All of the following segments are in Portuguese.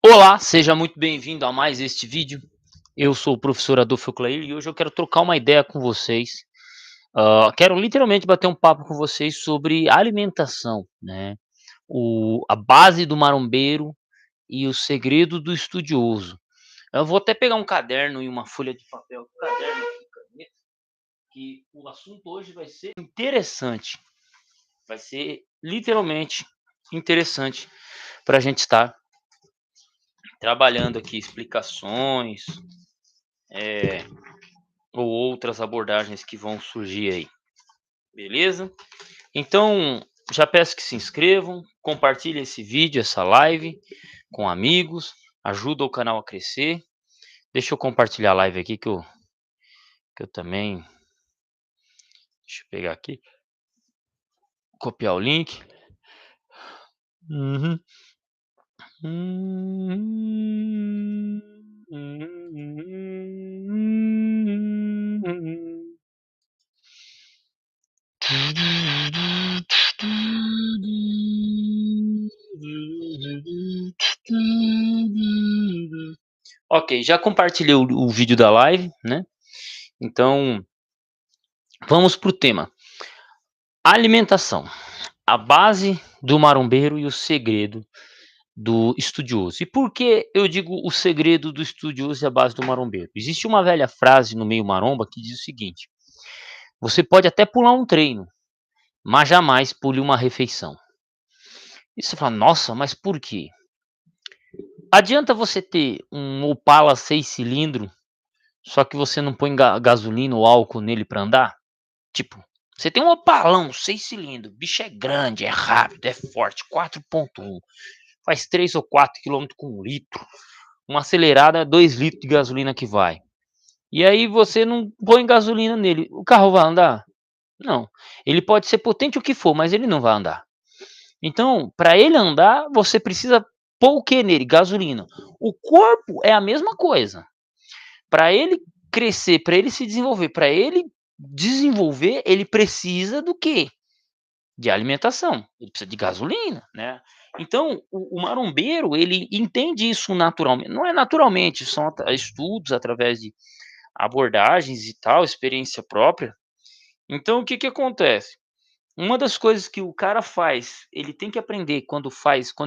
Olá, seja muito bem-vindo a mais este vídeo. Eu sou o professor Adolfo Clair e hoje eu quero trocar uma ideia com vocês. Quero literalmente bater um papo com vocês sobre alimentação, né? A base do marombeiro e o segredo do estudioso. Eu vou até pegar um caderno e uma folha de papel, caderno e caneta, que o assunto hoje vai ser interessante. Vai ser literalmente interessante para a gente estar trabalhando aqui explicações, é, ou outras abordagens que vão surgir aí, beleza? Então, já peço que se inscrevam, compartilhem esse vídeo, essa live com amigos, ajuda o canal a crescer. Deixa eu compartilhar a live aqui que eu também. Deixa eu pegar aqui, copiar o link. Uhum. Ok, já compartilhei o vídeo da live, né? Então, vamos para o tema. Alimentação, a base do marombeiro e o segredo do estudioso. E por que eu digo o segredo do estudioso e a base do marombeiro? Existe uma velha frase no meio maromba que diz o seguinte: você pode até pular um treino, mas jamais pule uma refeição. E você fala, nossa, mas por quê? Adianta você ter um Opala 6 cilindros, só que você não põe gasolina ou álcool nele para andar? Tipo, você tem um Opalão 6 cilindros, o bicho é grande, é rápido, é forte, 4.1, faz 3 ou 4 quilômetros com 1 litro, uma acelerada é 2 litros de gasolina que vai. E aí você não põe gasolina nele, o carro vai andar? Não. Ele pode ser potente o que for, mas ele não vai andar. Então, para ele andar, você precisa pôr o que nele? Gasolina. O corpo é a mesma coisa. Para ele crescer, para ele se desenvolver, para ele desenvolver, ele precisa do quê? De alimentação, ele precisa de gasolina, né. Então o marombeiro, ele entende isso naturalmente, não é naturalmente, são estudos através de abordagens e tal, experiência própria. Então o que que acontece? Uma das coisas que o cara faz, ele tem que aprender quando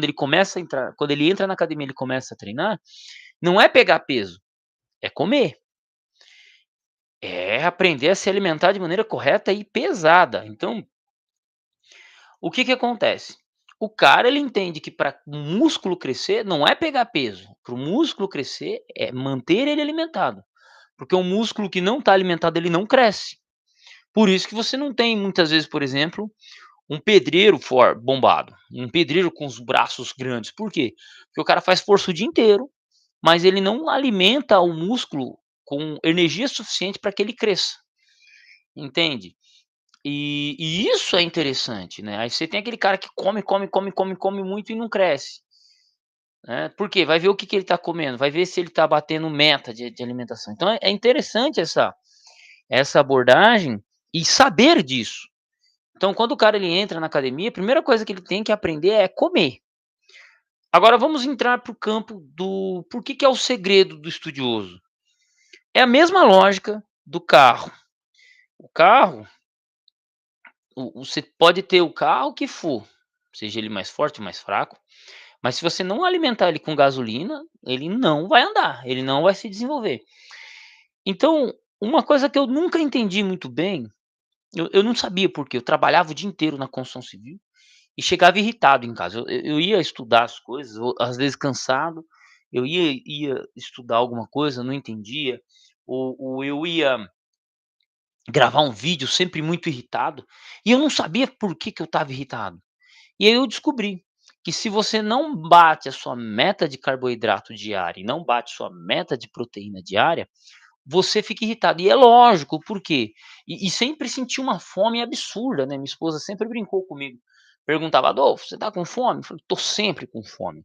ele começa a entrar, quando ele entra na academia, ele começa a treinar, não é pegar peso, é comer. É aprender a se alimentar de maneira correta e pesada. Então, o que que acontece? O cara, ele entende que para o músculo crescer não é pegar peso, para o músculo crescer é manter ele alimentado, porque um músculo que não está alimentado, ele não cresce. Por isso que você não tem muitas vezes, por exemplo, um pedreiro bombado, um pedreiro com os braços grandes. Por quê? Porque o cara faz força o dia inteiro, mas ele não alimenta o músculo com energia suficiente para que ele cresça, entende? E isso é interessante, né. Aí você tem aquele cara que come, come, come, come, come muito e não cresce, né. Por quê? Vai ver o que que ele está comendo, vai ver se ele está batendo meta de alimentação. Então é interessante essa abordagem e saber disso. Então quando o cara ele entra na academia, a primeira coisa que ele tem que aprender é comer. Agora vamos entrar para o campo do por que que é o segredo do estudioso. É a mesma lógica do carro. O carro, você pode ter o carro que for, seja ele mais forte ou mais fraco, mas se você não alimentar ele com gasolina, ele não vai andar, ele não vai se desenvolver. Então, uma coisa que eu nunca entendi muito bem, eu não sabia porque eu trabalhava o dia inteiro na construção civil e chegava irritado em casa. Eu ia estudar as coisas, ou às vezes cansado, eu ia estudar alguma coisa, não entendia, ou eu ia gravar um vídeo sempre muito irritado, e eu não sabia por que que eu estava irritado. E aí eu descobri que se você não bate a sua meta de carboidrato diária e não bate sua meta de proteína diária, você fica irritado. E é lógico, por quê? E sempre senti uma fome absurda, né, minha esposa sempre brincou comigo, perguntava: "Adolfo, você tá com fome?" Eu falei: "Tô sempre com fome".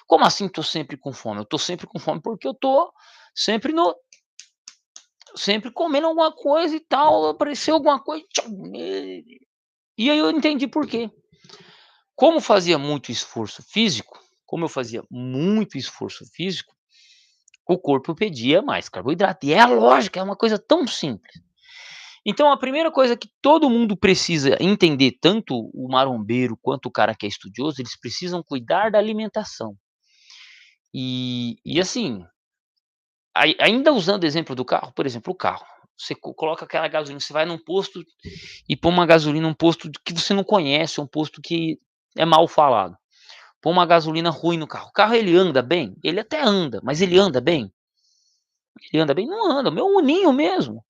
"Como assim tô sempre com fome?" "Eu tô sempre com fome porque eu tô sempre no sempre comendo alguma coisa e tal, apareceu alguma coisa, tchum, e aí eu entendi por quê. Como fazia muito esforço físico, como eu fazia muito esforço físico, o corpo pedia mais carboidrato. E é a lógica, é uma coisa tão simples. Então a primeira coisa que todo mundo precisa entender, tanto o marombeiro quanto o cara que é estudioso, eles precisam cuidar da alimentação. E assim, ainda usando o exemplo do carro, por exemplo, o carro, você coloca aquela gasolina, você vai num posto e põe uma gasolina num posto que você não conhece, um posto que é mal falado. Põe uma gasolina ruim no carro. O carro ele anda bem? Ele até anda, mas ele anda bem? Ele anda bem? Não anda, o meu uninho mesmo.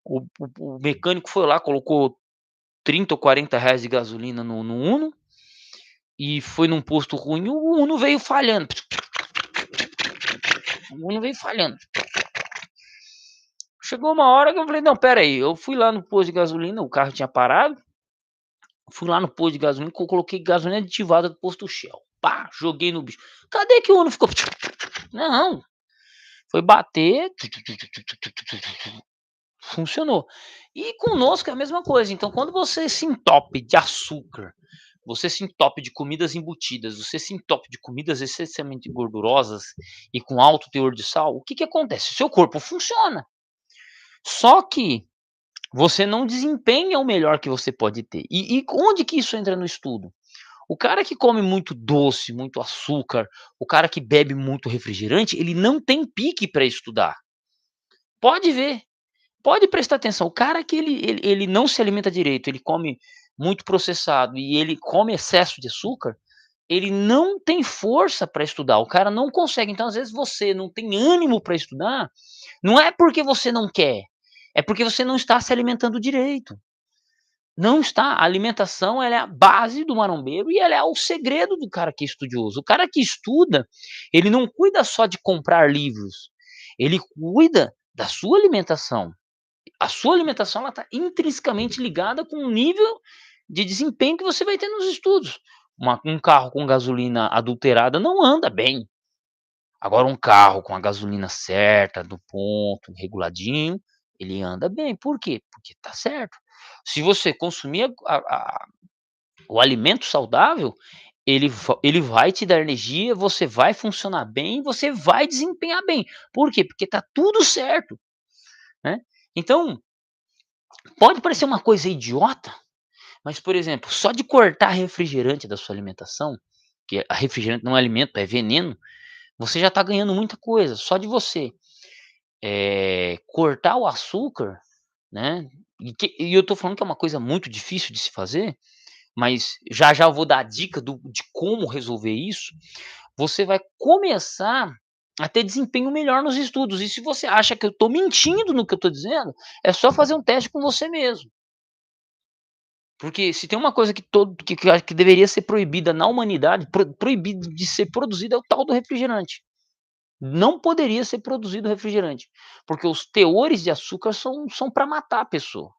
O mecânico foi lá, colocou 30 ou 40 reais de gasolina no Uno, e foi num posto ruim, o Uno veio falhando. O Uno veio falhando. Chegou uma hora que eu falei: "Não, espera aí", eu fui lá no posto de gasolina, o carro tinha parado, fui lá no posto de gasolina, coloquei gasolina aditivada do posto Shell. Pá, joguei no bicho. Cadê que o Uno ficou? Não, foi bater, funcionou. E conosco é a mesma coisa, então quando você se entope de açúcar, você se entope de comidas embutidas, você se entope de comidas excessivamente gordurosas e com alto teor de sal, o que que acontece? O seu corpo funciona, só que você não desempenha o melhor que você pode ter. E onde que isso entra no estudo? O cara que come muito doce, muito açúcar, o cara que bebe muito refrigerante, ele não tem pique para estudar. Pode ver. Pode prestar atenção, o cara que ele não se alimenta direito, ele come muito processado e ele come excesso de açúcar, ele não tem força para estudar, o cara não consegue. Então, às vezes, você não tem ânimo para estudar, não é porque você não quer, é porque você não está se alimentando direito. Não está. A alimentação ela é a base do marombeiro e ela é o segredo do cara que é estudioso. O cara que estuda, ele não cuida só de comprar livros, ele cuida da sua alimentação. A sua alimentação ela está intrinsecamente ligada com o nível de desempenho que você vai ter nos estudos. Um carro com gasolina adulterada não anda bem. Agora um carro com a gasolina certa, do ponto, reguladinho, ele anda bem. Por quê? Porque está certo. Se você consumir o alimento saudável, ele vai te dar energia, você vai funcionar bem, você vai desempenhar bem. Por quê? Porque está tudo certo, né. Então, pode parecer uma coisa idiota, mas, por exemplo, só de cortar refrigerante da sua alimentação, que a refrigerante não é alimento, é veneno, você já está ganhando muita coisa. Só de você, cortar o açúcar, né, e eu estou falando que é uma coisa muito difícil de se fazer, mas já já eu vou dar a dica de como resolver isso. Você vai começar a ter desempenho melhor nos estudos. E se você acha que eu estou mentindo no que eu estou dizendo, é só fazer um teste com você mesmo. Porque se tem uma coisa que deveria ser proibida na humanidade, proibido de ser produzida, é o tal do refrigerante. Não poderia ser produzido refrigerante, porque os teores de açúcar são para matar a pessoa.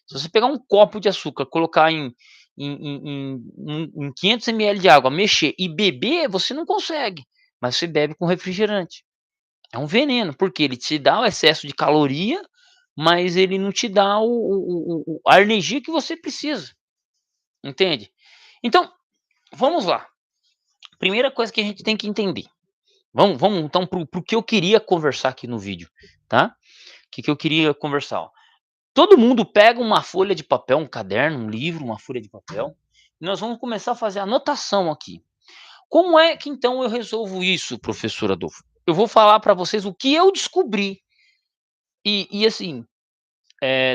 Se você pegar um copo de açúcar, colocar em 500 ml de água, mexer e beber, você não consegue, mas você bebe com refrigerante. É um veneno, porque ele te dá o excesso de caloria, mas ele não te dá a energia que você precisa. Entende? Então, vamos lá. Primeira coisa que a gente tem que entender. Vamos então para o que eu queria conversar aqui no vídeo, tá? O que eu queria conversar, ó. Todo mundo pega uma folha de papel, um caderno, um livro, uma folha de papel, e nós vamos começar a fazer anotação aqui. Como é que então eu resolvo isso, professor Adolfo? Eu vou falar para vocês o que eu descobri e assim,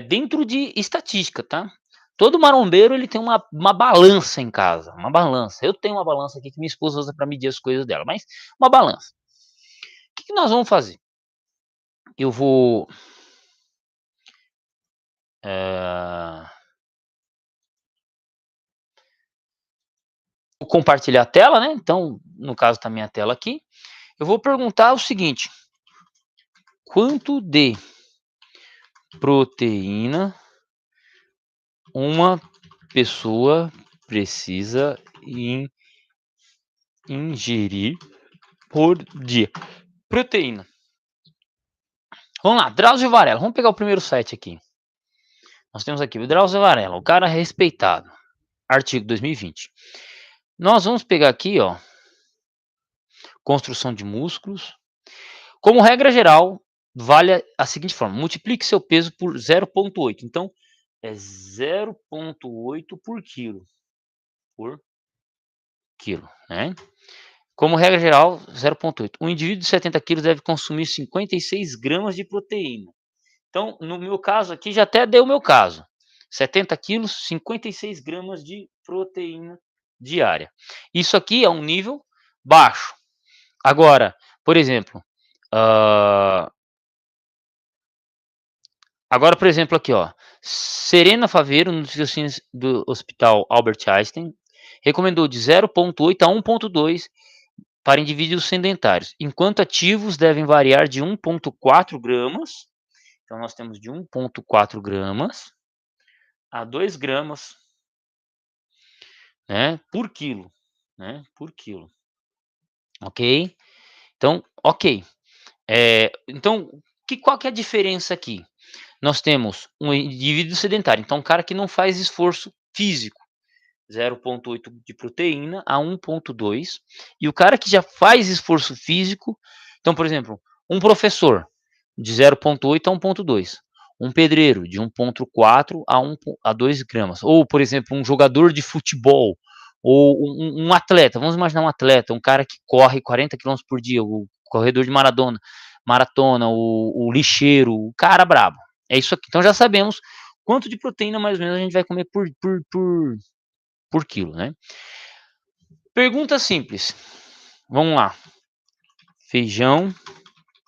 dentro de estatística, tá? Todo marombeiro ele tem uma balança em casa, uma balança. Eu tenho uma balança aqui que minha esposa usa para medir as coisas dela, mas uma balança. O que que nós vamos fazer? Eu eh, vou compartilhar a tela, né, então, no caso tá minha tela aqui. Eu vou perguntar o seguinte: quanto de proteína uma pessoa precisa ingerir por dia? Proteína. Vamos lá, Drauzio Varela. Vamos pegar o primeiro site aqui. Nós temos aqui o Drauzio Varela, o cara respeitado. Artigo 2020. Nós vamos pegar aqui, ó. construção de músculos. Como regra geral, vale a seguinte forma: multiplique seu peso por 0,8. Então, é 0,8 por quilo, né. Como regra geral, 0,8. Um indivíduo de 70 quilos deve consumir 56 gramas de proteína. Então, no meu caso aqui, já até deu o meu caso. 70 quilos, 56 gramas de proteína diária. Isso aqui é um nível baixo. Agora, por exemplo, hã, agora, por exemplo, aqui, ó, Serena Faveiro, nutricionista do Hospital Albert Einstein, recomendou de 0,8 a 1,2 para indivíduos sedentários, enquanto ativos devem variar de 1,4 gramas. Então nós temos de 1,4 gramas a 2 gramas, né, por quilo, né, por quilo, ok? Então, ok. Então, qual que é a diferença aqui? Nós temos um indivíduo sedentário, então um cara que não faz esforço físico, 0,8 de proteína a 1,2. E o cara que já faz esforço físico, então, por exemplo, um professor de 0,8 a 1,2. Um pedreiro de 1,4 a 2 gramas. Ou, por exemplo, um jogador de futebol, ou um atleta, vamos imaginar um atleta, um cara que corre 40 quilômetros por dia, o corredor de maratona, o lixeiro, o cara brabo. É isso aqui. Então já sabemos quanto de proteína mais ou menos a gente vai comer por quilo, né? Pergunta simples. Vamos lá. Feijão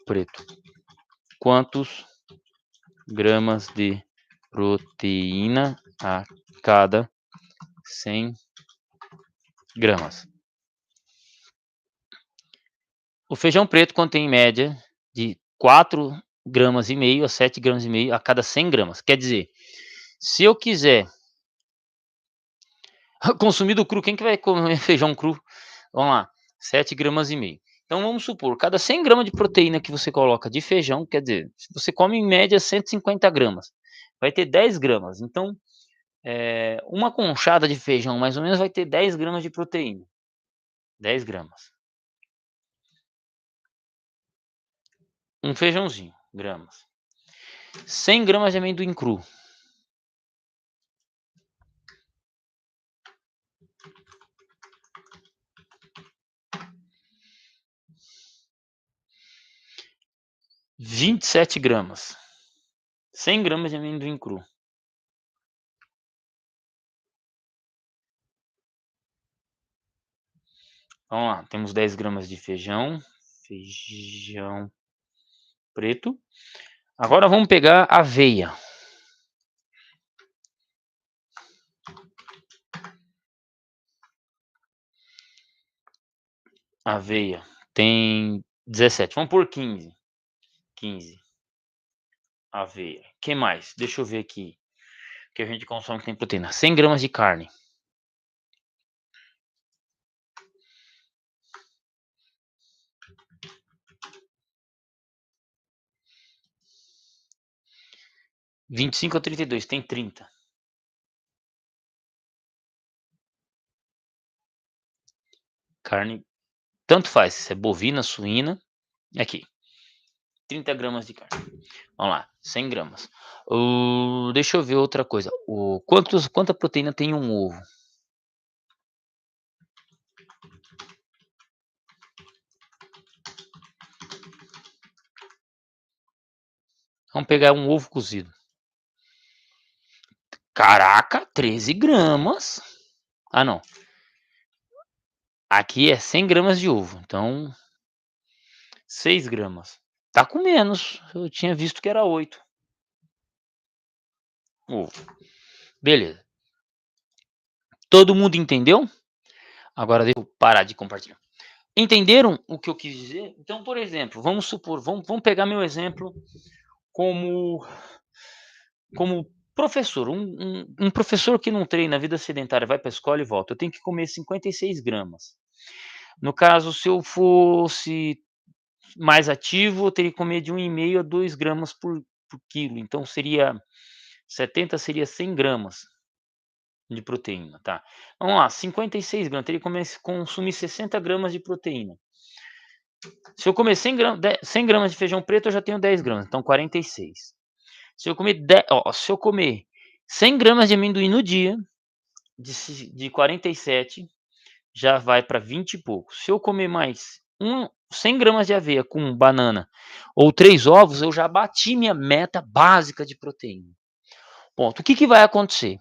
preto. Quantos gramas de proteína a cada 100 gramas? O feijão preto contém em média de 4 gramas e meio a 7 gramas e meio a cada 100 gramas. Quer dizer, se eu quiser consumir do cru, quem que vai comer feijão cru? Vamos lá, 7 gramas e meio. Então vamos supor, cada 100 gramas de proteína que você coloca de feijão, quer dizer, se você come em média 150 gramas, vai ter 10 gramas. Então, uma conchada de feijão mais ou menos vai ter 10 gramas de proteína. 10 gramas. Um feijãozinho, gramas. 100 gramas de amendoim cru. 27 gramas. 100 gramas de amendoim cru. Vamos lá, temos 10 gramas de feijão. Feijão preto. Agora vamos pegar aveia. Aveia tem 17. Vamos por 15. 15. Aveia. Que mais? Deixa eu ver aqui. Que a gente consome que tem proteína. 100 gramas de carne. 25 ou 32. Tem 30. Carne. Tanto faz. Se é bovina, suína. Aqui. 30 gramas de carne. Vamos lá. 100 gramas. Deixa eu ver outra coisa. Quanta proteína tem um ovo? Vamos pegar um ovo cozido. Caraca, 13 gramas. Ah, não. Aqui é 100 gramas de ovo. Então, 6 gramas. Tá com menos. Eu tinha visto que era 8 ovo. Beleza. Todo mundo entendeu? Agora deixa eu parar de compartilhar. Entenderam o que eu quis dizer? Então, por exemplo, vamos supor, vamos pegar meu exemplo como professor. Um professor que não treina, vida sedentária, vai para a escola e volta. Eu tenho que comer 56 gramas. No caso, se eu fosse mais ativo, eu teria que comer de 1,5 a 2 gramas por quilo. Então, seria 70, seria 100 gramas de proteína, tá? Vamos lá, 56 gramas, teria que consumir 60 gramas de proteína. Se eu comer 100 gramas de feijão preto, eu já tenho 10 gramas, então 46. Se eu comer se eu comer 100 gramas de amendoim no dia, de 47, já vai para 20 e pouco. Se eu comer mais 100 gramas de aveia com banana ou 3 ovos, eu já bati minha meta básica de proteína. Ponto. O que que vai acontecer?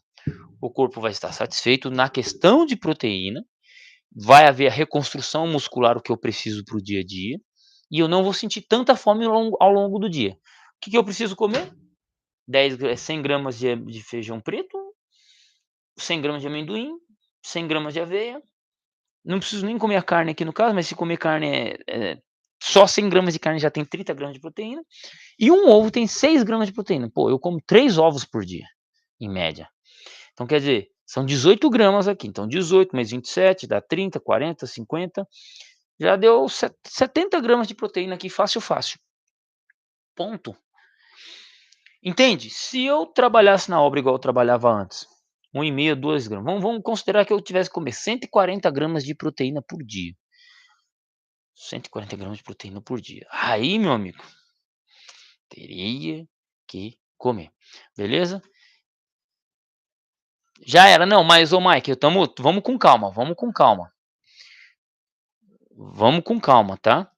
O corpo vai estar satisfeito na questão de proteína, vai haver a reconstrução muscular, o que eu preciso para o dia a dia, e eu não vou sentir tanta fome ao longo do dia. O que que eu preciso comer? 100 gramas de feijão preto, 100 gramas de amendoim, 100 gramas de aveia. Não preciso nem comer a carne aqui no caso, mas se comer carne só 100 gramas de carne já tem 30 gramas de proteína. E um ovo tem 6 gramas de proteína. Pô, eu como 3 ovos por dia, em média. Então quer dizer, são 18 gramas aqui. Então 18 mais 27 dá 30, 40, 50. Já deu 70 gramas de proteína aqui, fácil, fácil. Ponto. Entende? Se eu trabalhasse na obra igual eu trabalhava antes, 1,5, 2 gramas. Vamos considerar que eu tivesse que comer 140 gramas de proteína por dia. 140 gramas de proteína por dia. Aí, meu amigo, teria que comer. Beleza? Já era. Não, mas, ô Mike, vamos com calma, vamos com calma. Vamos com calma, tá?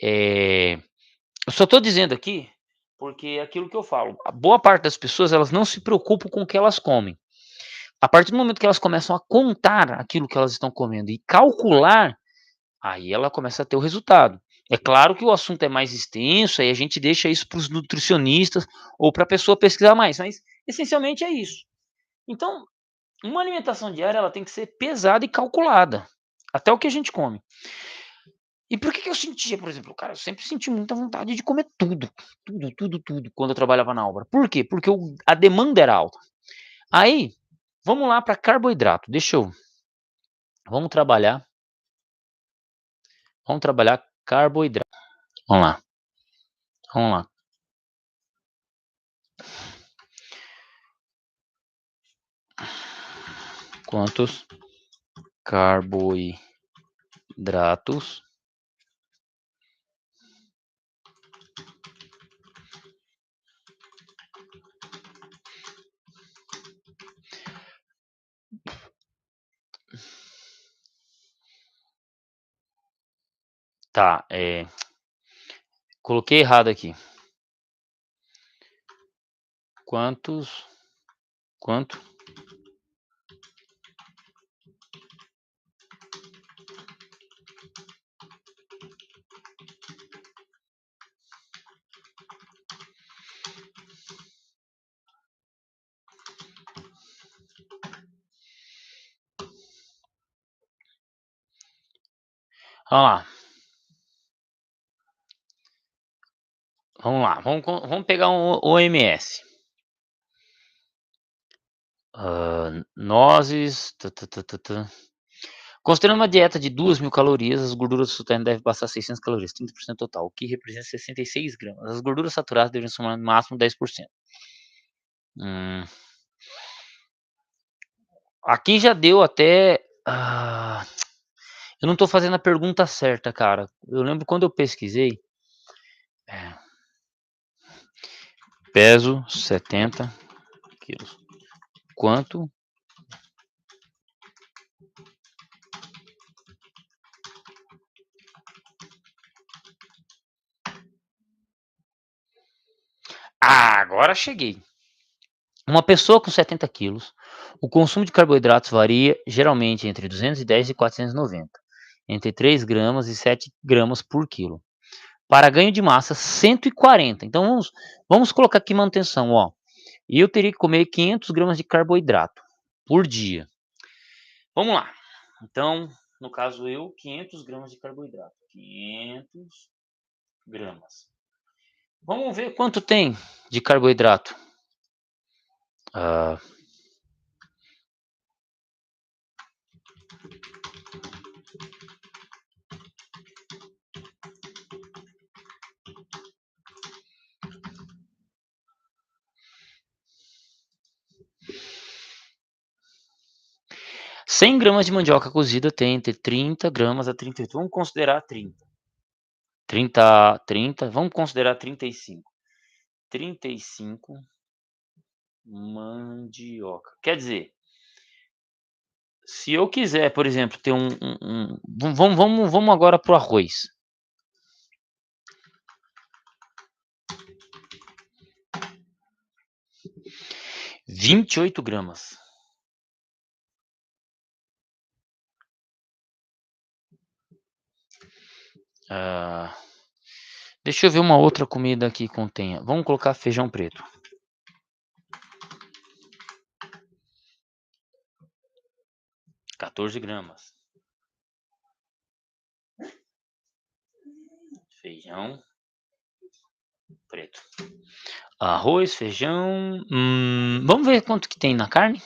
Eu só tô dizendo aqui, porque é aquilo que eu falo, a boa parte das pessoas, elas não se preocupam com o que elas comem. A partir do momento que elas começam a contar aquilo que elas estão comendo e calcular, aí ela começa a ter o resultado. É claro que o assunto é mais extenso, aí a gente deixa isso para os nutricionistas ou para a pessoa pesquisar mais, mas essencialmente é isso. Então, uma alimentação diária ela tem que ser pesada e calculada, até o que a gente come. E por que que eu sentia, por exemplo, cara, eu sempre senti muita vontade de comer tudo, tudo, tudo, tudo, quando eu trabalhava na obra. Por quê? Porque a demanda era alta. Aí, vamos lá para carboidrato. Vamos trabalhar carboidrato. Vamos lá, vamos lá. Quantos carboidratos tá, coloquei errado aqui. Quanto vamos lá, vamos pegar um OMS. Nozes, considerando uma dieta de 2.000 calorias, as gorduras sustentáveis devem passar 600 calorias, 30% total, o que representa 66 gramas. As gorduras saturadas devem somar no máximo 10%. Aqui já deu até. Eu não tô fazendo a pergunta certa, cara. Eu lembro quando eu pesquisei. Peso 70 quilos. Quanto? Agora cheguei. Uma pessoa com 70 quilos, o consumo de carboidratos varia geralmente entre 210 e 490, entre 3 gramas e 7 gramas por quilo. Para ganho de massa, 140. Então vamos colocar aqui manutenção, ó. E eu teria que comer 500 gramas de carboidrato por dia. Vamos lá. Então, no caso 500 gramas de carboidrato. 500 gramas. Vamos ver quanto tem de carboidrato. 100 gramas de mandioca cozida tem entre 30 gramas a 38. Vamos considerar 30. 30, vamos considerar 35. 35 mandioca. Quer dizer, se eu quiser, por exemplo, ter vamos agora para o arroz. 28 gramas. Ah, deixa eu ver uma outra comida que contenha. Vamos colocar feijão preto. 14 gramas. Feijão preto. Arroz, feijão. Vamos ver quanto que tem na carne?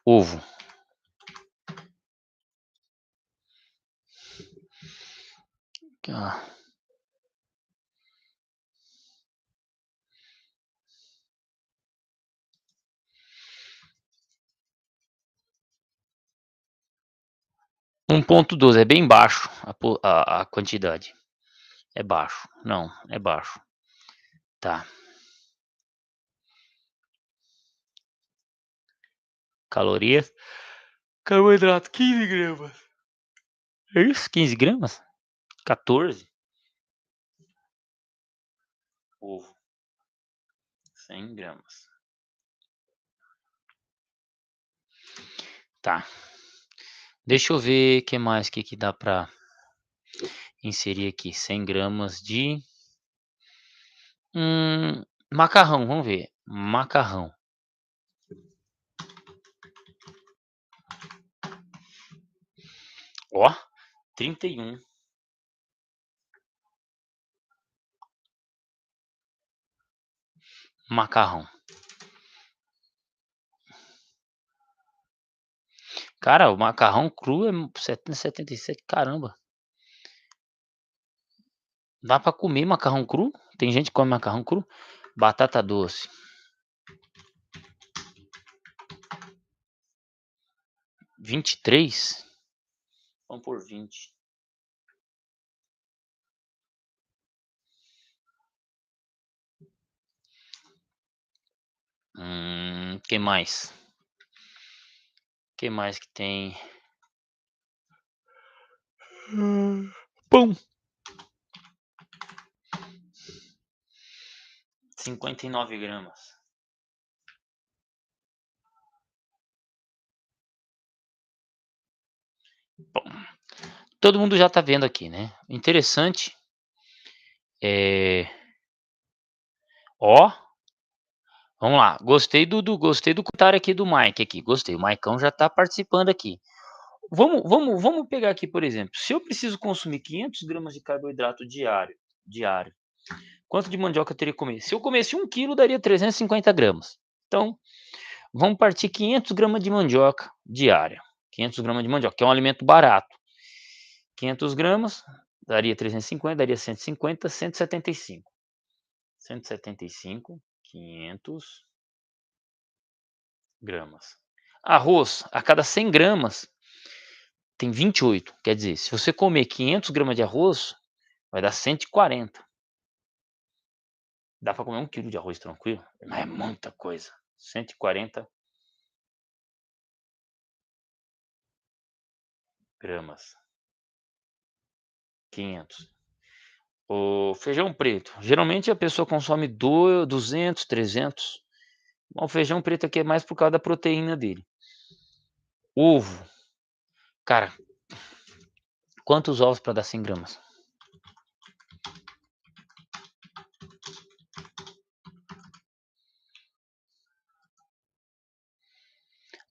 Ovo. Ah, 1,12 é bem baixo a quantidade. É baixo. Não, é baixo. Tá. Calorias. Carboidrato, 15 gramas. É isso? 15 gramas? 14? Ovo, 100 gramas. Tá. Deixa eu ver o que mais que dá pra inserir aqui. 100 gramas de macarrão, vamos ver. Macarrão. Ó, 31. Macarrão. Cara, o macarrão cru é 77, caramba. Dá pra comer macarrão cru? Tem gente que come macarrão cru? Batata doce. 23? Vamos por 20. Que mais? Que mais que tem? Pão. 59 gramas. Bom, todo mundo já tá vendo aqui, né? Interessante. Ó, vamos lá. Gostei do comentário aqui do Mike aqui. Gostei. O Maicão já tá participando aqui. Vamos pegar aqui, por exemplo. Se eu preciso consumir 500 gramas de carboidrato diário, quanto de mandioca eu teria que comer? Se eu comesse 1 quilo, daria 350 gramas. Então, vamos partir 500 gramas de mandioca diária. 500 gramas de mandioca, que é um alimento barato. 500 gramas, daria 350, daria 150, 175. 175, 500 gramas. Arroz, a cada 100 gramas, tem 28. Quer dizer, se você comer 500 gramas de arroz, vai dar 140. Dá para comer 1 quilo de arroz tranquilo, mas é muita coisa. 140 gramas. 500. O feijão preto, geralmente a pessoa consome 200, 300. O feijão preto aqui é mais por causa da proteína dele. Ovo. Cara, quantos ovos para dar 100 gramas?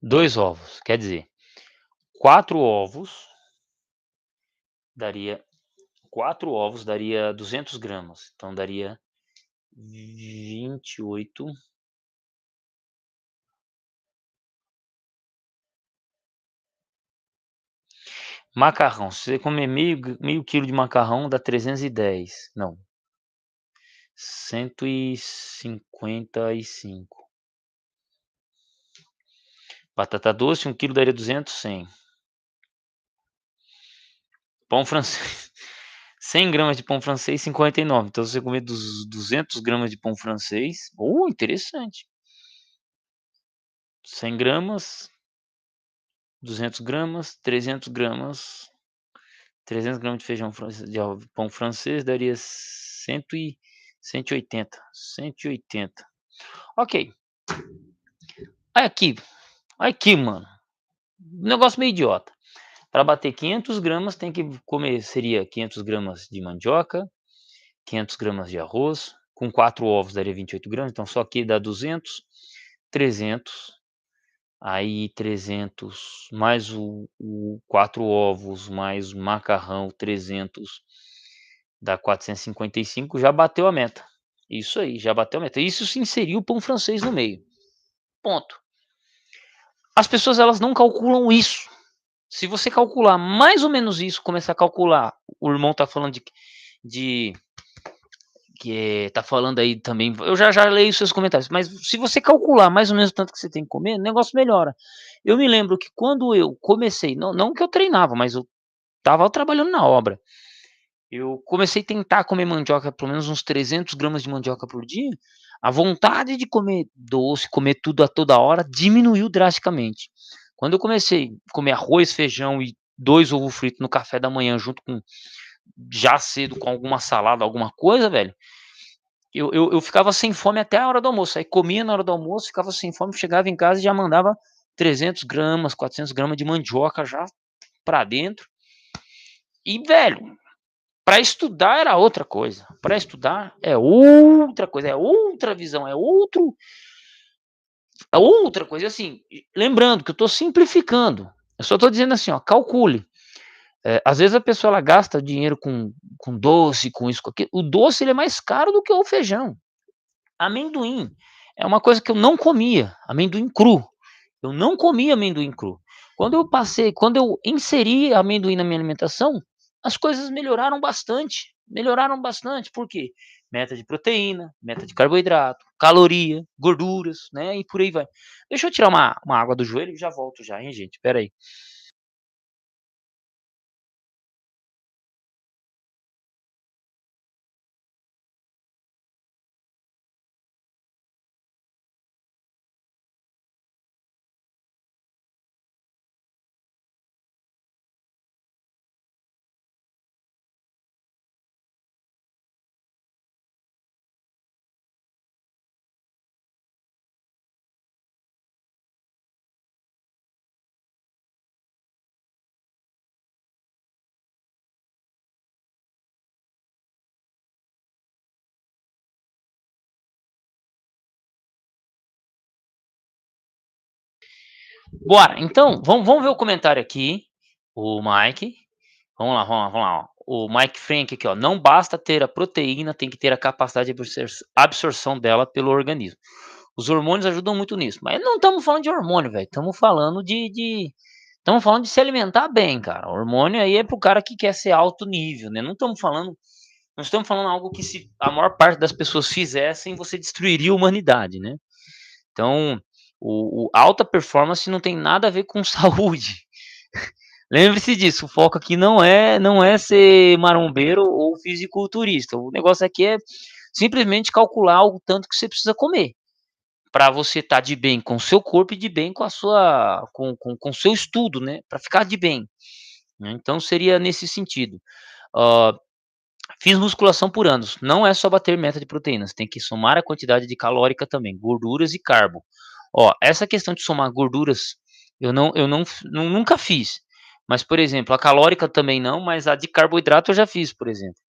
2 ovos, quer dizer, 4 ovos daria 4 ovos daria 200 gramas, então daria 28. Macarrão, se você comer meio quilo de macarrão dá 310, não, 155. Batata doce, 1 quilo daria 200, 100. Pão francês, 100 gramas de pão francês, 59. Então, se você comer 200 gramas de pão francês, interessante. 100 gramas, 200 gramas, 300 gramas, 300 gramas de feijão francês, de pão francês daria 180. 180. Ok. Aqui, aqui, mano. Negócio meio idiota. Para bater 500 gramas, tem que comer, seria 500 gramas de mandioca, 500 gramas de arroz, com 4 ovos daria 28 gramas, então só aqui dá 200, 300, aí 300, mais o 4 ovos, mais o macarrão, 300, dá 455, já bateu a meta. Isso aí, já bateu a meta. Isso se inseriu o pão francês no meio. Ponto. As pessoas, elas não calculam isso. Se você calcular mais ou menos isso, começar a calcular, o irmão tá falando de que tá falando aí também, eu já leio seus comentários, mas se você calcular mais ou menos o tanto que você tem que comer, o negócio melhora. Eu me lembro que quando eu comecei, não que eu treinava, mas eu estava trabalhando na obra, eu comecei a tentar comer mandioca, pelo menos uns 300 gramas de mandioca por dia, a vontade de comer doce, comer tudo a toda hora, diminuiu drasticamente. Quando eu comecei a comer arroz, feijão e 2 ovos fritos no café da manhã, junto com, já cedo, com alguma salada, alguma coisa, velho, eu ficava sem fome até a hora do almoço. Aí comia na hora do almoço, ficava sem fome, chegava em casa e já mandava 300 gramas, 400 gramas de mandioca já pra dentro. E, velho, para estudar era outra coisa. Para estudar é outra coisa, é outra visão, é outra coisa. Assim, lembrando que eu estou simplificando. Eu só estou dizendo assim, ó, calcule. Às vezes a pessoa ela gasta dinheiro com doce, com isso, com aquilo. O doce ele é mais caro do que o feijão. Amendoim é uma coisa que eu não comia, amendoim cru. Eu não comia amendoim cru. Quando eu inseri amendoim na minha alimentação, as coisas melhoraram bastante. Melhoraram bastante. Por quê? Meta de proteína, meta de carboidrato, caloria, gorduras, né? E por aí vai. Deixa eu tirar uma água do joelho e já volto já, hein, gente? Espera aí. Bora, então, vamos ver o comentário aqui. O Mike. Vamos lá. Ó. O Mike Frank aqui, ó. Não basta ter a proteína, tem que ter a capacidade de absorção dela pelo organismo. Os hormônios ajudam muito nisso. Mas não estamos falando de hormônio, velho. Estamos falando Estamos falando de se alimentar bem, cara. O hormônio aí é pro cara que quer ser alto nível, né? Não estamos falando algo que se a maior parte das pessoas fizessem, você destruiria a humanidade, né? Então, o alta performance não tem nada a ver com saúde. Lembre-se disso, o foco aqui não é ser marombeiro ou fisiculturista. O negócio aqui é simplesmente calcular o tanto que você precisa comer para você estar de bem com o seu corpo e de bem com a sua com o seu estudo, né? Para ficar de bem. Né? Então seria nesse sentido. Uh, Fiz musculação por anos. Não é só bater meta de proteínas, tem que somar a quantidade de calórica também, gorduras e carbo. Ó, essa questão de somar gorduras, nunca fiz. Mas, por exemplo, a calórica também não, mas a de carboidrato eu já fiz, por exemplo.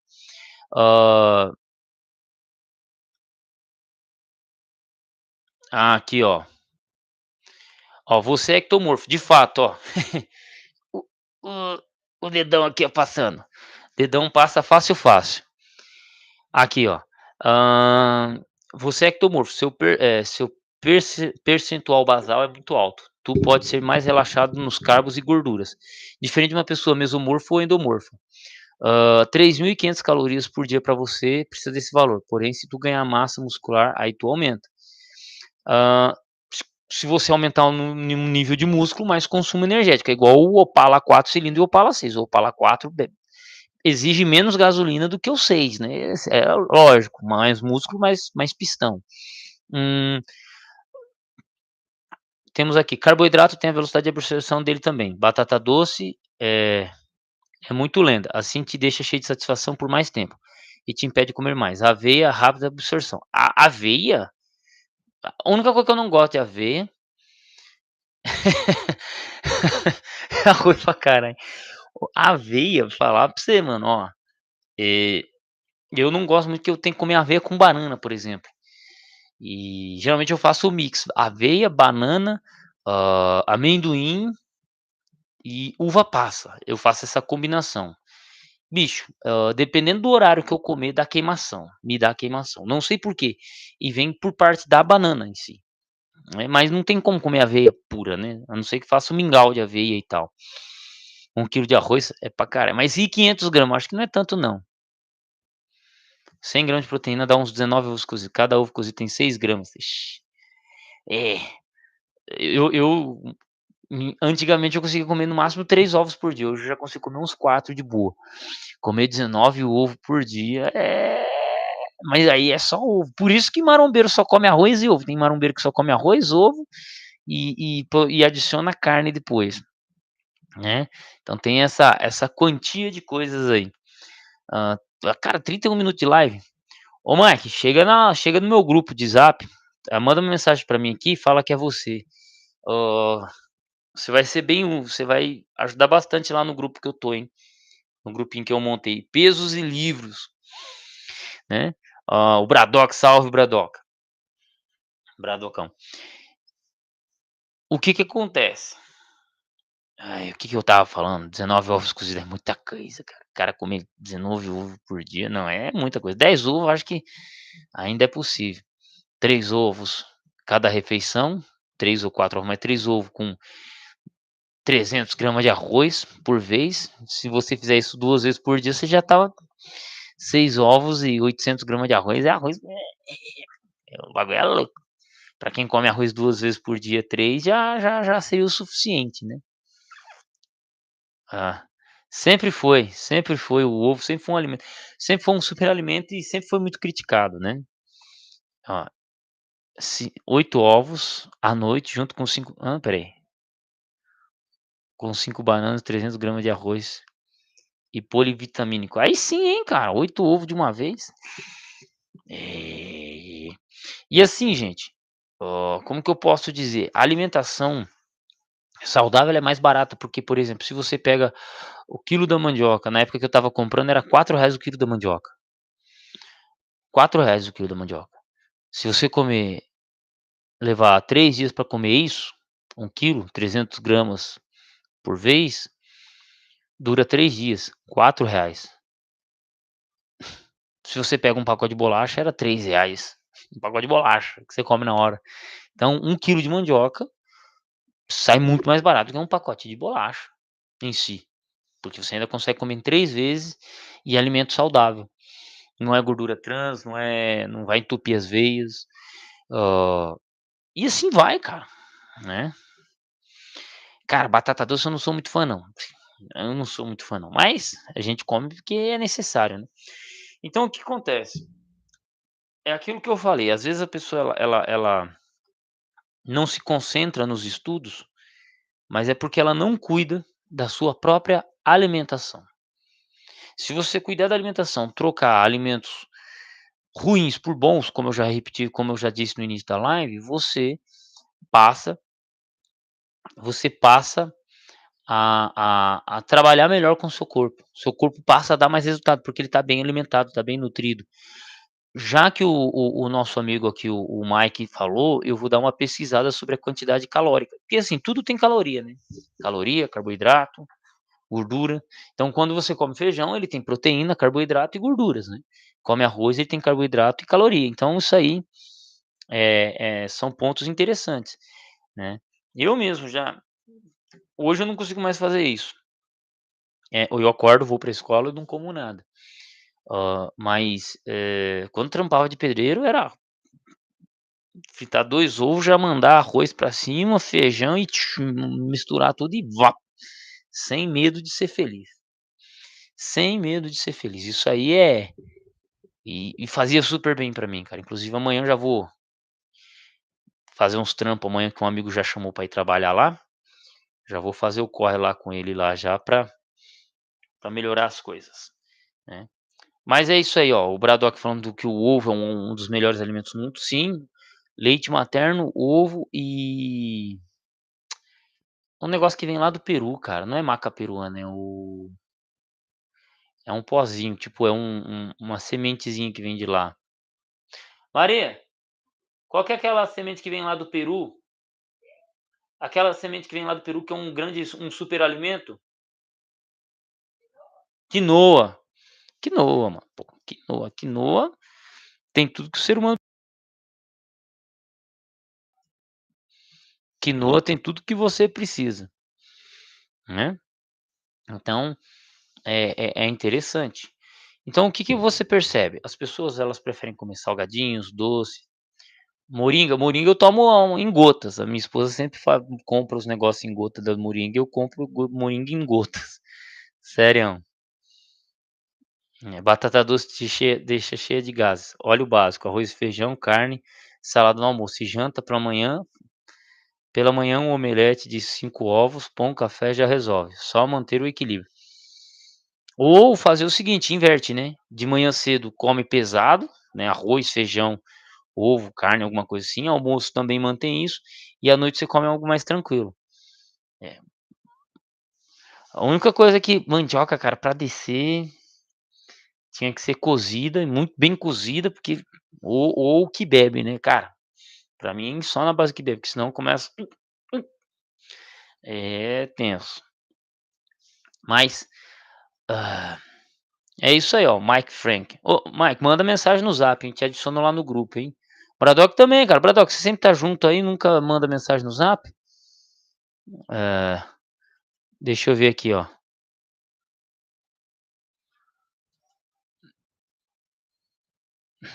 Ah, aqui, ó. Ó, você é ectomorfo, de fato, ó. O, o, o dedão aqui, ó, passando. Dedão passa fácil, fácil. Aqui, ó. Ahn, Você é ectomorfo, seu percentual basal é muito alto. Tu pode ser mais relaxado nos carbos e gorduras, diferente de uma pessoa mesomorfo ou endomorfo. 3.500 calorias por dia para você precisa desse valor. Porém, se tu ganhar massa muscular, aí tu aumenta. Ah, se você aumentar no nível de músculo, mais consumo energético. É igual o Opala 4 cilindro e o Opala 6. O Opala 4 exige menos gasolina do que o 6, né, é lógico, mais músculo, mais pistão. Hum, Temos aqui, carboidrato tem a velocidade de absorção dele também. Batata doce, é muito lenta, assim te deixa cheio de satisfação por mais tempo, e te impede de comer mais. Aveia, rápida absorção. A aveia, a única coisa que eu não gosto de aveia é arroz pra caralho. Aveia, falar pra você, mano, ó, eh, eu não gosto muito que eu tenho que comer aveia com banana, por exemplo. E geralmente eu faço o mix, aveia, banana, amendoim e uva passa, eu faço essa combinação. Bicho, dependendo do horário que eu comer, dá queimação, me dá queimação, não sei por quê, e vem por parte da banana em si, né, mas não tem como comer aveia pura, né, a não ser que faça um mingau de aveia e tal. 1 quilo de arroz é pra caralho, mas e 500 gramas? Acho que não é tanto não. 100 gramas de proteína dá uns 19 ovos cozidos, cada ovo cozido tem 6 gramas. Ixi, é, eu antigamente eu conseguia comer no máximo 3 ovos por dia, hoje eu já consigo comer uns 4 de boa. Comer 19 ovo por dia mas aí é só ovo. Por isso que marombeiro só come arroz e ovo. Tem marombeiro que só come arroz, ovo e adiciona carne depois, né. Então tem essa quantia de coisas aí. Hã, cara, 31 minutos de live. Ô Mike, chega no meu grupo de Zap, manda uma mensagem pra mim aqui e fala que é você. Hã, você vai ajudar bastante lá no grupo que eu tô, hein. No grupinho que eu montei, pesos e livros, né. O Bradock, salve Bradock, Bradocão. O que que acontece? Ai, o que que eu estava falando? 19 ovos cozidos é muita coisa, cara. O cara comer 19 ovos por dia, não, é muita coisa. 10 ovos acho que ainda é possível. 3 ovos cada refeição, 3 ou 4 ovos, mas 3 ovos com 300 gramas de arroz por vez. Se você fizer isso 2 vezes por dia, você já tá 6 ovos e 800 gramas de arroz. É arroz, o bagulho é louco. Pra quem come arroz 2 vezes por dia, 3 já seria o suficiente, né. Ah, sempre foi, o ovo sempre foi um alimento, sempre foi um superalimento e sempre foi muito criticado, né. Ó, se 8 ovos à noite junto com 5 espera aí, com 5 bananas, 300 gramas de arroz e polivitamínico. Aí sim, hein, cara, 8 ovos de uma vez. Eh, e assim, gente, como que eu posso dizer? A alimentação saudável é mais barata, porque, por exemplo, se você pega o quilo da mandioca, na época que eu estava comprando era R$ 4 o quilo da mandioca, R$ 4 o quilo da mandioca. Se você levar 3 dias para comer isso, 1 quilo, 300 gramas por vez, dura 3 dias, R$ 4. Se você pega um pacote de bolacha era R$ 3, um pacote de bolacha que você come na hora. Então 1 quilo de mandioca sai muito mais barato que um pacote de bolacha em si, porque você ainda consegue comer em 3 vezes e é alimento saudável. Não é gordura trans, não vai entupir as veias, e assim vai, cara, né. Cara, batata doce eu não sou muito fã não, eu não sou muito fã não, mas a gente come porque é necessário, né. Então o que acontece, é aquilo que eu falei, às vezes a pessoa ela não se concentra nos estudos, mas é porque ela não cuida da sua própria alimentação. Se você cuidar da alimentação, trocar alimentos ruins por bons, como eu já repeti, como eu já disse no início da live, passa você passa a trabalhar melhor com o seu corpo. Seu corpo passa a dar mais resultado, porque ele está bem alimentado, está bem nutrido. Já que o nosso amigo aqui, o Mike falou, eu vou dar uma pesquisada sobre a quantidade calórica, porque assim, tudo tem caloria, né, caloria, carboidrato, gordura. Então quando você come feijão, ele tem proteína, carboidrato e gorduras, né. Come arroz, ele tem carboidrato e caloria. Então isso aí, são pontos interessantes, né. Eu mesmo já hoje eu não consigo mais fazer isso. Ou eu acordo, vou pra escola, eu não como nada. Mas, quando trampava de pedreiro era fritar 2 ovos, já mandar arroz pra cima, feijão e misturar tudo e vá, sem medo de ser feliz. sem medo de ser feliz. Isso aí e fazia super bem pra mim, cara. Inclusive amanhã eu já vou fazer uns trampos amanhã que um amigo já chamou pra ir trabalhar lá, já vou fazer o corre lá com ele lá já pra melhorar as coisas, né. Mas é isso aí, ó, o Bradock falando que o ovo é um dos melhores alimentos do mundo, sim, leite materno, ovo e um negócio que vem lá do Peru, cara, não é maca peruana, é um pozinho, tipo, é uma sementezinha que vem de lá. Maria, qual que é aquela semente que vem lá do Peru? Aquela semente que vem lá do Peru que é um super alimento? Quinoa. Quinoa, mano, pô, quinoa tem tudo que o ser humano quinoa tem tudo que você precisa, né. Então, é interessante. Então o que que você percebe? As pessoas elas preferem comer salgadinhos, doce, moringa eu tomo em gotas, a minha esposa sempre compra os negócios em gota da moringa, eu compro moringa em gotas, sério. Batata doce deixa cheia de gases. Óleo básico, arroz e feijão, carne, salada no almoço e janta para amanhã. Pela manhã, um omelete de 5 ovos, pão, café já resolve, só manter o equilíbrio. Ou fazer o seguinte, inverte, né, de manhã cedo come pesado, né, arroz, feijão, ovo, carne, alguma coisa assim, almoço também mantém isso, e à noite você come algo mais tranquilo. É, a única coisa que mandioca, cara, pra descer, tinha que ser cozida e muito bem cozida, porque ou que bebe, né, cara, pra mim só na base que bebe, porque senão começa é tenso. Mas, ah, é isso aí, ó, Mike Frank. Ô, Mike, manda mensagem no Zap, hein, te adiciono lá no grupo, hein. Bradock também, cara. Bradock, você sempre tá junto aí, nunca manda mensagem no Zap? Eh, deixa eu ver aqui, ó.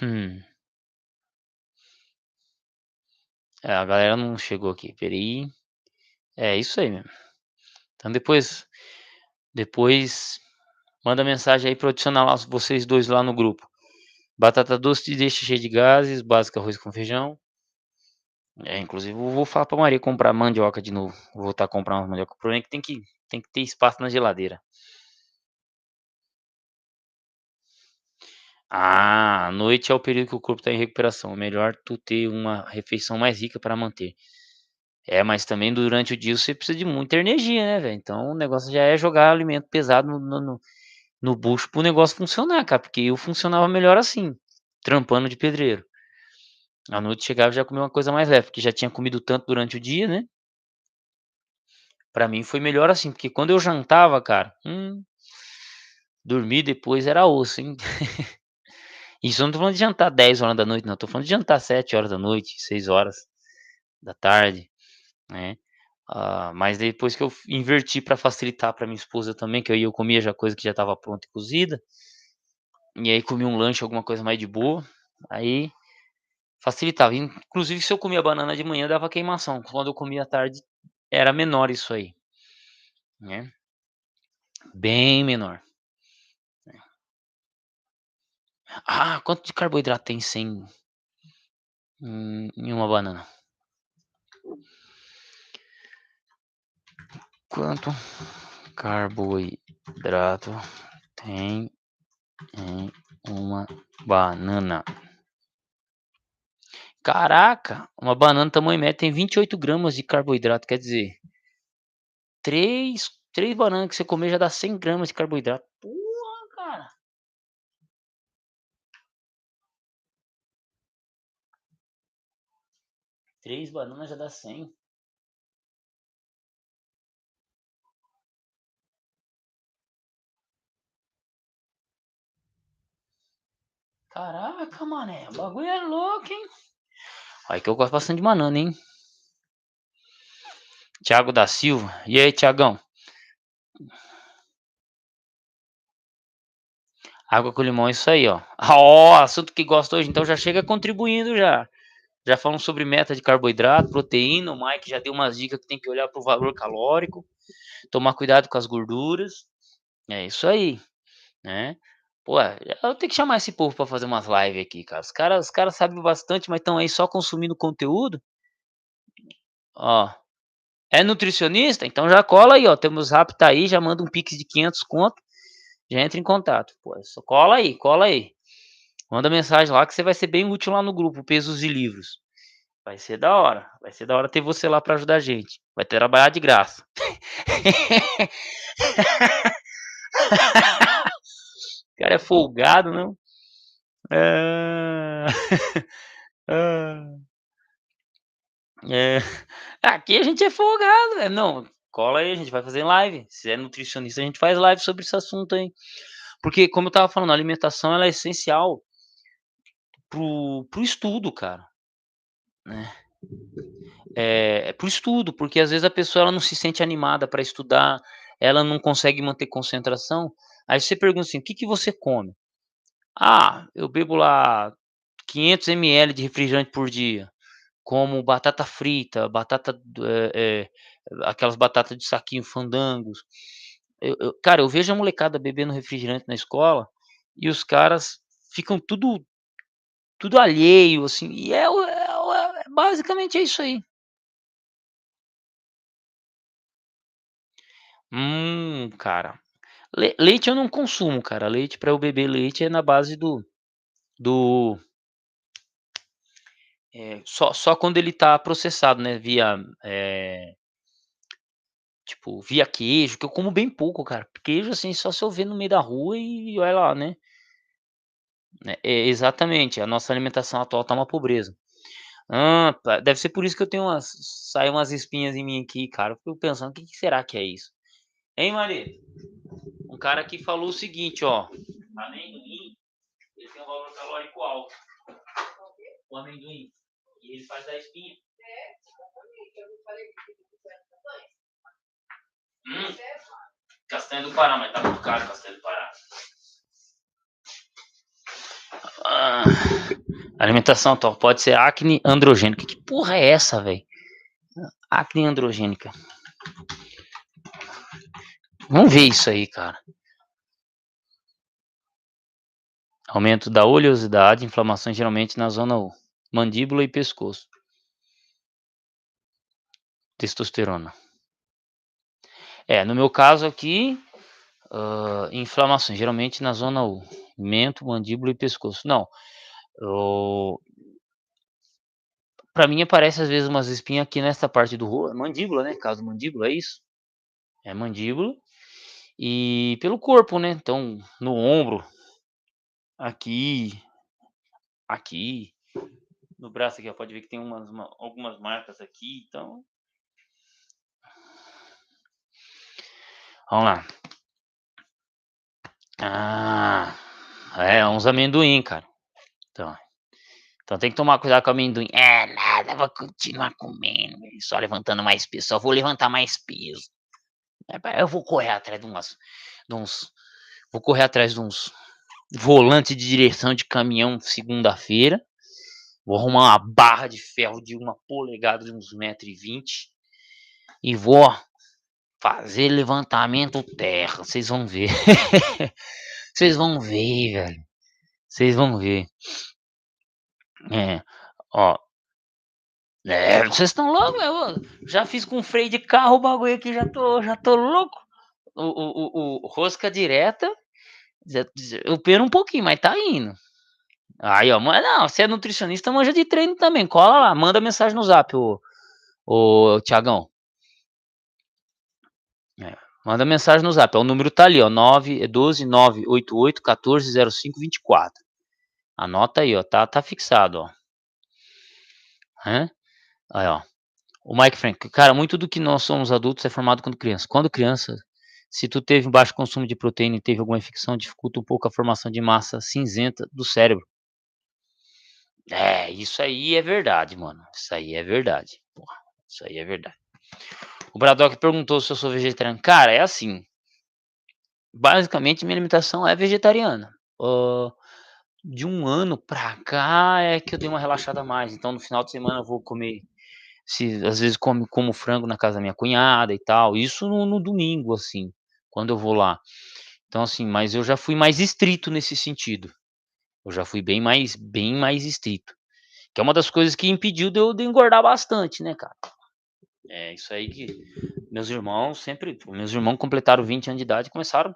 Hum, a galera não chegou aqui, espera aí. É isso aí mesmo. Então depois manda mensagem aí pra eu adicionar lá vocês 2 lá no grupo. Batata doce te deixa cheio de gases, básica arroz com feijão. Inclusive eu vou falar pra Maria comprar mandioca de novo, vou voltar a comprar uma mandioca, o problema é que tem que ter espaço na geladeira. Ah, à noite é o período que o corpo está em recuperação, é melhor tu ter uma refeição mais rica para manter. É, mas também durante o dia você precisa de muita energia, né, velho, então o negócio já é jogar alimento pesado no bucho para o negócio funcionar, cara, porque eu funcionava melhor assim, trampando de pedreiro. À noite chegava e já comia uma coisa mais leve, porque já tinha comido tanto durante o dia, né, pra mim foi melhor assim, porque quando eu jantava, cara, dormir depois era osso, hein. Isso eu não tô falando de jantar 10 horas da noite não, tô falando de jantar 7 horas da noite, 6 horas da tarde, né. Mas depois que eu inverti pra facilitar pra minha esposa também, que aí eu comia já coisa que já estava pronta e cozida, e aí comia um lanche, alguma coisa mais de boa, aí facilitava. Inclusive se eu comia banana de manhã dava queimação, quando eu comia à tarde era menor isso aí, né, bem menor. Quanto de carboidrato tem 100 em uma banana? Quanto carboidrato tem em uma banana? Caraca, uma banana tamanho médio tem 28 gramas de carboidrato, quer dizer, três bananas que você comer já dá 100 gramas de carboidrato. Porra, cara. 3 bananas já dá 100. Caraca, mané, o bagulho é louco, hein. Aí que eu gosto bastante de banana, hein. Thiago da Silva. E aí, Thiagão? Água com limão, é isso aí, ó. Assunto que gosta hoje, então já chega contribuindo já. Já falamos sobre meta de carboidrato, proteína, o Mike já deu umas dicas que tem que olhar para o valor calórico, tomar cuidado com as gorduras. É isso aí. né. Pô, eu tenho que chamar esse povo pra fazer umas live aqui, cara. Os caras sabem bastante, mas estão aí só consumindo conteúdo. Ó, é nutricionista? Então já cola aí, ó, temos Zap tá aí, já manda um pix de 500 conto, já entra em contato. Pô, só cola aí, cola aí. Manda mensagem lá que você vai ser bem útil lá no grupo Pesos e Livros. Vai ser da hora ter você lá pra ajudar a gente. Vai ter trabalhar de graça. O cara é folgado, não? Ah, ah, é. Aqui a gente é folgado, não, cola aí, a gente vai fazer live. Se é nutricionista, a gente faz live sobre esse assunto aí. Porque, como eu estava falando, a alimentação ela é essencial pro estudo, cara, né. Para o estudo, porque às vezes a pessoa ela não se sente animada para estudar, ela não consegue manter concentração. Aí você pergunta assim: "O que que você come?". "Ah, eu bebo lá 500 ml de refrigerante por dia, como batata frita, aquelas batatas de saquinho Fandangos". Cara, eu vejo a molecada bebendo refrigerante na escola, e os caras ficam tudo alheio, assim, e basicamente é isso aí. Cara, leite eu não consumo, cara. Leite, para eu beber leite é na base do só quando ele tá processado, né, via queijo, que eu como bem pouco, cara. Queijo, assim, só se eu ver no meio da rua e olha lá, né. Exatamente, a nossa alimentação atual tá uma pobreza. Deve ser por isso que eu tenho saem umas espinhas em mim aqui, cara. Eu fico pensando: o "Que que será que é isso?". Hein, marido? Um cara aqui falou o seguinte, ó: "Amendoim, ele tem um valor calórico alto". O amendoim. E ele faz a espinha. Hum, Castanha do Pará, mas tá muito caro castanha do Pará. Ah, alimentação atual pode ser acne androgênica. Que porra é essa, velho? Acne androgênica. Vamos ver isso aí, cara. Aumento da oleosidade, inflamações geralmente na zona mandíbula e pescoço. Testosterona. No meu caso aqui, inflamações geralmente na zona mento, mandíbula e pescoço. Não, eu pra mim aparece às vezes umas espinhas aqui nessa parte do mandíbula, né, caso mandíbula, é isso? É mandíbula, e pelo corpo, né, então no ombro, aqui, aqui, no braço aqui, ó, pode ver que tem algumas marcas aqui, então vamos lá. Ah, uns amendoim, cara. Então tem que tomar cuidado com o amendoim. "É nada, vou continuar comendo, só levantando mais peso, só vou levantar mais peso". Eu vou correr atrás de uns vou correr atrás de uns volante de direção de caminhão segunda-feira, vou arrumar uma barra de ferro de 1 polegada de uns 1,20 m e vou fazer levantamento terra, vocês vão ver. Vocês vão ver, velho, vocês vão ver. É, ó, vocês estão loucos, eu já fiz com freio de carro o bagulho aqui, já tô louco. O rosca direta, eu peno um pouquinho, mas tá indo. Aí, ó, não, você é nutricionista, manja de treino também, cola lá, manda mensagem no Zap, ô Tiagão. Manda mensagem no Zap, o número tá ali, ó, 12 988 14 05 24. Anota aí, ó, tá fixado, ó. Aí, ó. O Mike Frank, cara, muito do que nós somos adultos é formado quando criança. Quando criança, se tu teve um baixo consumo de proteína e teve alguma infecção, dificulta um pouco a formação de massa cinzenta do cérebro. Isso aí é verdade, mano. Isso aí é verdade. Porra, isso aí é verdade. O Bradock perguntou se eu sou vegetariano. Cara, é assim. Basicamente, minha alimentação é vegetariana. De um ano pra cá é que eu dei uma relaxada a mais. Então, no final de semana eu vou comer. Se às vezes como frango na casa da minha cunhada e tal. Isso no domingo, assim, quando eu vou lá. Então assim, mas eu já fui mais estrito nesse sentido. Eu já fui bem mais estrito. Que é uma das coisas que impediu de eu engordar bastante, né, cara. É isso aí que meus irmãos completaram 20 anos de idade e começaram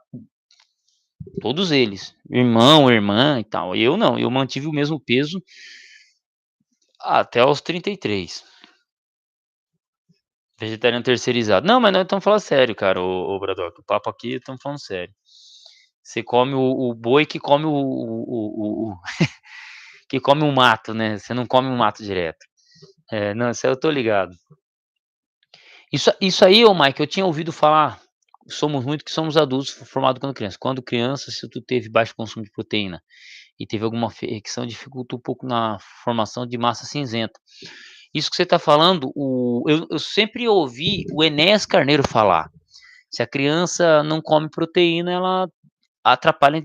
todos eles, irmão, irmã e tal. Eu não, eu mantive o mesmo peso até os 33. Vegetariano terceirizado. Não, mas nós estamos falando sério, cara, ô Bradock. O papo aqui estamos falando sério. Você come o boi que come que come o mato, né? Você não come o mato direto. É, não, isso aí eu tô ligado. Isso aí, ô Mike, eu tinha ouvido falar. Somos muito que somos adultos formados quando criança. Quando criança, se tu teve baixo consumo de proteína e teve alguma fricção, dificulta um pouco na formação de massa cinzenta. Isso que você está falando, eu sempre ouvi o Enéas Carneiro falar. Se a criança não come proteína, ela atrapalha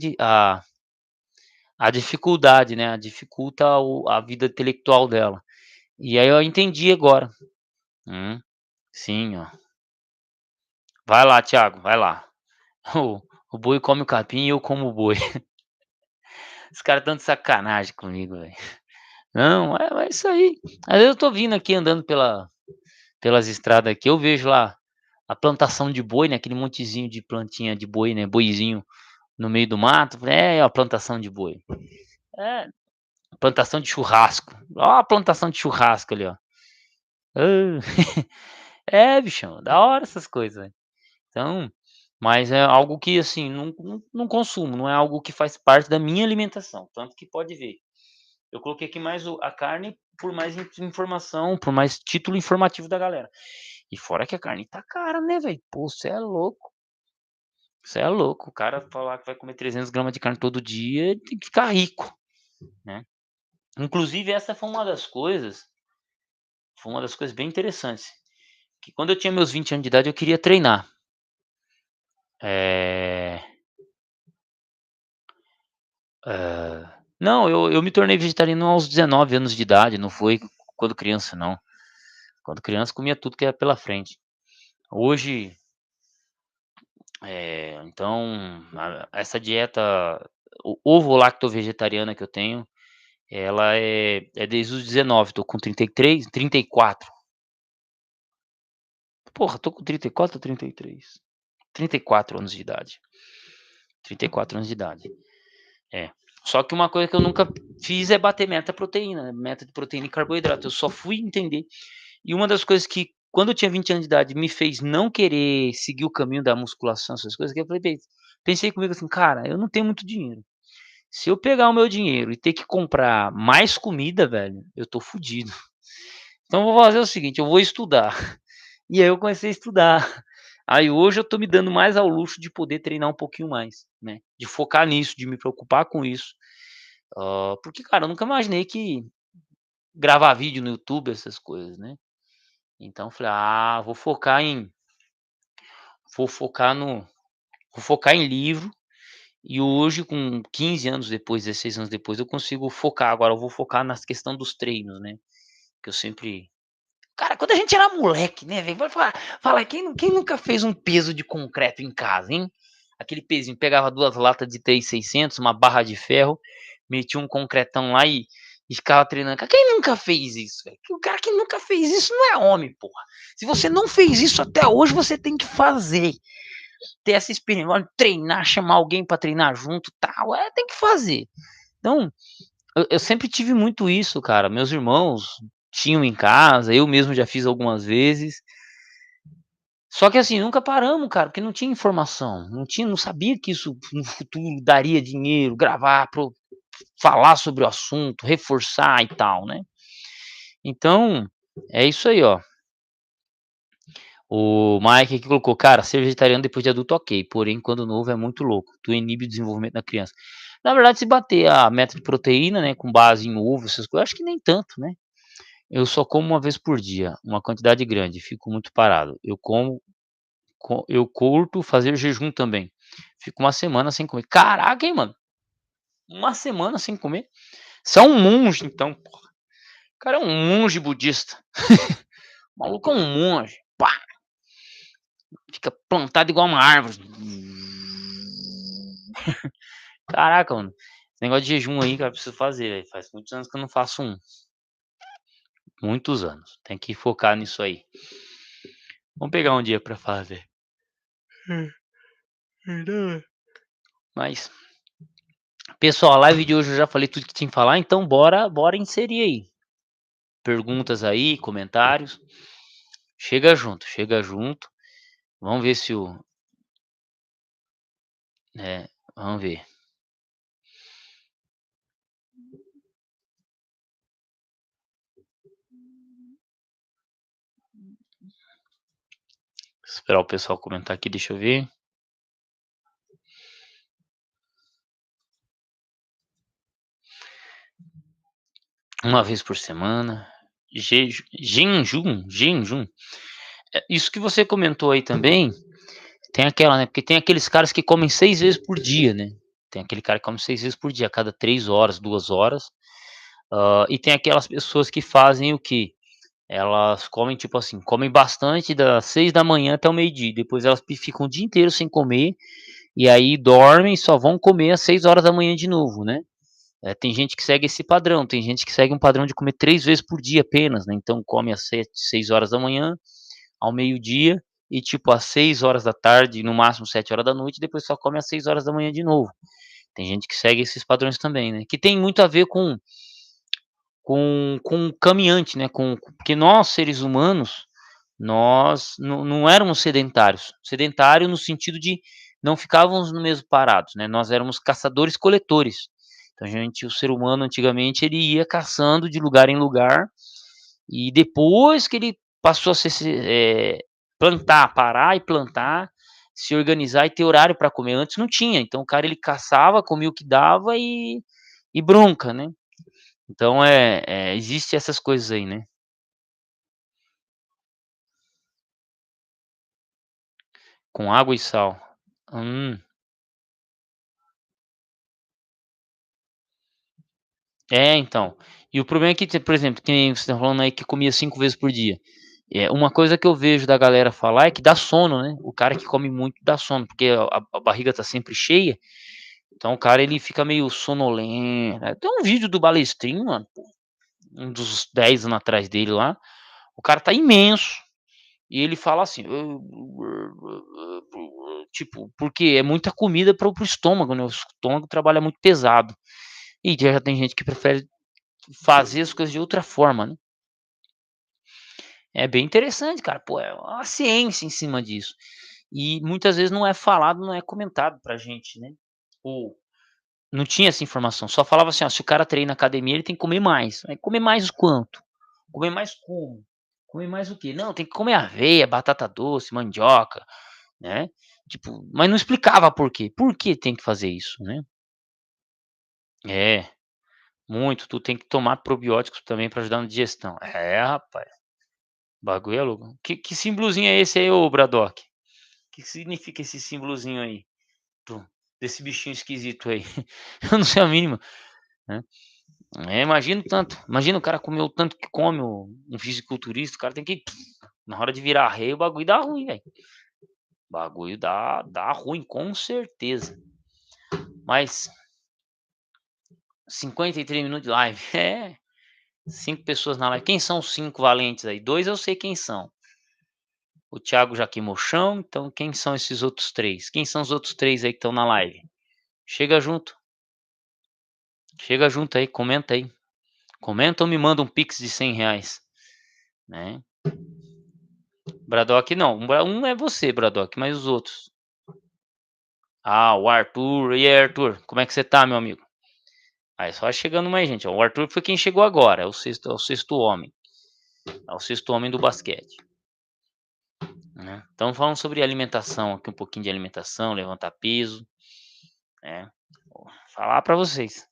a dificuldade, né? Dificulta a vida intelectual dela. E aí eu entendi agora. Hum, sim, ó. Vai lá, Thiago, vai lá. O, o boi come o capim e eu como o boi. Os caras tão de sacanagem comigo, velho. Não, é isso aí. Às vezes eu tô vindo aqui andando pelas estradas aqui, eu vejo lá a plantação de boi, né? Aquele montezinho de plantinha de boi, né? Boizinho no meio do mato. É a plantação de boi. É, plantação de churrasco. Ó a plantação de churrasco ali, ó. Ah, é, bichão, da hora essas coisas, velho. Então, mas é algo que assim, não consumo, não é algo que faz parte da minha alimentação. Tanto que pode ver. Eu coloquei aqui mais a carne por mais informação, por mais título informativo da galera. E fora que a carne tá cara, né, velho? Pô, você é louco. Você é louco. O cara falar que vai comer 300 gramas de carne todo dia, ele tem que ficar rico, né? Inclusive, essa foi uma das coisas bem interessantes. Que quando eu tinha meus 20 anos de idade, eu queria treinar. É... Não, eu me tornei vegetariano aos 19 anos de idade, não foi quando criança, não. Quando criança, comia tudo que era pela frente. Hoje, então, essa dieta, o ovo-lacto-vegetariana que eu tenho, ela é desde os 19, tô com 33, 34. Porra, tô com 34 ou 33? 34 anos de idade. 34 anos de idade. É. Só que uma coisa que eu nunca fiz é bater meta proteína, né, meta de proteína e carboidrato. Eu só fui entender. E uma das coisas que, quando eu tinha 20 anos de idade, me fez não querer seguir o caminho da musculação, essas coisas, que eu falei, pensei comigo assim, cara, eu não tenho muito dinheiro. Se eu pegar o meu dinheiro e ter que comprar mais comida, velho, eu tô fudido. Então eu vou fazer o seguinte, eu vou estudar. E aí eu comecei a estudar. Aí hoje eu tô me dando mais ao luxo de poder treinar um pouquinho mais, né? De focar nisso, de me preocupar com isso. Porque, cara, eu nunca imaginei que gravar vídeo no YouTube, essas coisas, né? Então eu falei: "Ah, vou focar no vou focar em livro", e hoje com 15 anos depois, 16 anos depois, eu consigo focar. Agora eu vou focar nas questão dos treinos, né, que eu sempre cara, quando a gente era moleque, né, velho, vai falar quem nunca fez um peso de concreto em casa, hein? Aquele pezinho, pegava 2 latas de 3.600, uma barra de ferro, metia um concretão lá e ficava treinando. Cara, quem nunca fez isso, velho? O cara que nunca fez isso não é homem, porra. Se você não fez isso até hoje, você tem que fazer. Ter essa experiência, treinar, chamar alguém pra treinar junto, tal, tem que fazer. Então, eu sempre tive muito isso, cara. Meus irmãos tinham em casa, eu mesmo já fiz algumas vezes. Só que assim, nunca paramos, cara, porque não tinha informação, não sabia que isso no futuro daria dinheiro, gravar, falar sobre o assunto, reforçar e tal, né. Então, é isso aí, ó. O Mike aqui colocou: "Cara, ser vegetariano depois de adulto, ok, porém quando novo é muito louco, tu inibe o desenvolvimento da criança". Na verdade, se bater a meta de proteína, né, com base em ovo, essas coisas, acho que nem tanto, né. Eu só como uma vez por dia, uma quantidade grande, fico muito parado. Eu curto fazer jejum também. Fico uma semana sem comer. Caraca, hein, mano. Uma semana sem comer? Você é um monge, então, porra. O cara é um monge budista. O maluco é um monge. Pá, fica plantado igual uma árvore. Caraca, mano, esse negócio de jejum aí, cara, eu preciso fazer, velho. Faz muitos anos que eu não faço um. Muitos anos. Tem que focar nisso aí. Vamos pegar um dia pra fazer. Mas, pessoal, a live de hoje eu já falei tudo que tinha que falar, então bora inserir aí. Perguntas aí, comentários. Chega junto, chega junto. Vamos ver se o. Vamos ver. Esperar o pessoal comentar aqui, deixa eu ver. Uma vez por semana. Jejum. Isso que você comentou aí também, tem aquela, né? Porque tem aqueles caras que comem 6 vezes por dia, né? Tem aquele cara que come 6 vezes por dia, a cada 3 horas, 2 horas. E tem aquelas pessoas que fazem o quê? Elas comem, tipo assim, comem bastante das 6 da manhã até o meio-dia. Depois elas ficam o dia inteiro sem comer. E aí dormem e só vão comer às 6 horas da manhã de novo, né? Tem gente que segue esse padrão, tem gente que segue um padrão de comer 3 vezes por dia apenas, né? Então come às 6 horas da manhã, ao meio-dia, e tipo às 6 horas da tarde, no máximo 7 horas da noite, depois só come às 6 horas da manhã de novo. Tem gente que segue esses padrões também, né? Que tem muito a ver com caminhante, né? Porque nós, seres humanos, nós não éramos sedentários. Sedentário no sentido de não ficávamos no mesmo parados, né? Nós éramos caçadores-coletores. Então, o ser humano antigamente ele ia caçando de lugar em lugar e depois que ele passou a plantar, parar e plantar, se organizar e ter horário para comer. Antes não tinha. Então o cara ele caçava, comia o que dava e bronca, né? Então existe essas coisas aí, né? Com água e sal. Hum. Então. E o problema é que, por exemplo, que nem você tá falando aí que comia 5 vezes por dia. Uma coisa que eu vejo da galera falar é que dá sono, né? O cara que come muito dá sono, porque a barriga tá sempre cheia. Então o cara ele fica meio sonolento. Tem um vídeo do Balestrinho, mano, um dos 10 anos atrás dele lá. O cara tá imenso. E ele fala assim, tipo, porque é muita comida para o estômago, né? O estômago trabalha muito pesado. E já tem gente que prefere fazer as coisas de outra forma, né? É bem interessante, cara. Pô, é uma ciência em cima disso. E muitas vezes não é falado, não é comentado pra gente, né? Ou não tinha essa informação. Só falava assim, ó, se o cara treina na academia, ele tem que comer mais. Aí comer mais quanto? Comer mais como? Comer mais o quê? Não, tem que comer aveia, batata doce, mandioca, né? Tipo, mas não explicava por quê. Por que tem que fazer isso, né? É, muito. Tu tem que tomar probióticos também pra ajudar na digestão. Rapaz. Bagulho é louco. Que símbolozinho é esse aí, ô Bradock? Que significa esse símbolozinho aí? Do Desse bichinho esquisito aí? Eu não sei a mínima, né. Imagina o tanto. Imagina o cara comer o tanto que come um fisiculturista, o cara tem que na hora de virar rei, o bagulho dá ruim, velho. Bagulho dá ruim, com certeza. Mas 53 minutos de live. 5 pessoas na live. Quem são os 5 valentes aí? 2 eu sei quem são. O Thiago já queimou chão, então quem são esses outros 3? Quem são os outros 3 aí que estão na live? Chega junto. Chega junto aí, comenta aí. Comenta ou me manda um pix de R$ 100, né. Bradock não, um é você, Bradock, mas os outros? O Arthur. E aí, Arthur, como é que você tá, meu amigo? Aí só chegando mais gente, ó. O Arthur foi quem chegou agora, é o sexto homem. É o sexto homem do basquete, né. Então falando sobre alimentação aqui, um pouquinho de alimentação, levantar peso, né. Vou falar pra vocês,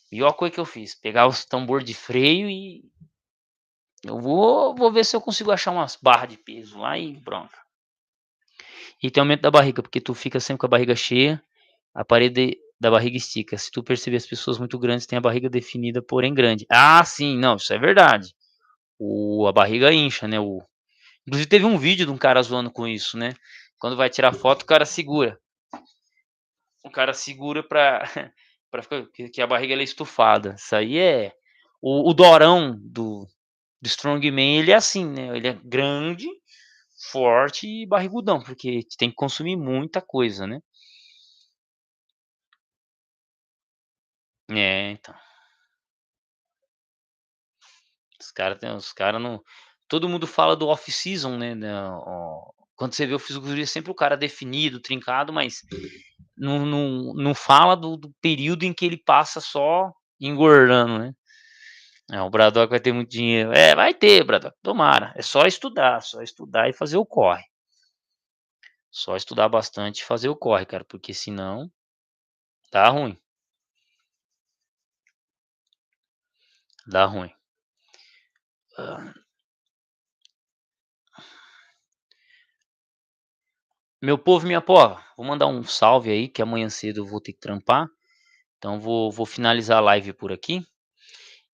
pior coisa que eu fiz, pegar os tambor de freio e eu vou ver se eu consigo achar umas barras de peso lá e pronto. E tem aumento da barriga, porque tu fica sempre com a barriga cheia, a parede da barriga estica. Se tu perceber as pessoas muito grandes têm a barriga definida, porém grande. Sim, não, isso é verdade. A barriga incha, né, inclusive teve um vídeo de um cara zoando com isso, né, quando vai tirar foto o cara segura. o cara segura pra pra ficar que a barriga ela é estufada. Isso aí é o Dorão do Strongman, ele é assim, né, ele é grande, forte e barrigudão, porque tem que consumir muita coisa, né. É, então. Os cara não todo mundo fala do off season, né, quando você vê o fisiculturista é sempre o cara definido, trincado, mas não fala do período em que ele passa só engordando, né. É, o Braddock vai ter muito dinheiro. É, vai ter Braddock, tomara. É só estudar e fazer o corre. Só estudar bastante e fazer o corre, cara, porque senão dá ruim, dá ruim. Hã, meu povo e minha pova, vou mandar um salve aí, que amanhã cedo eu vou ter que trampar, então vou finalizar a live por aqui.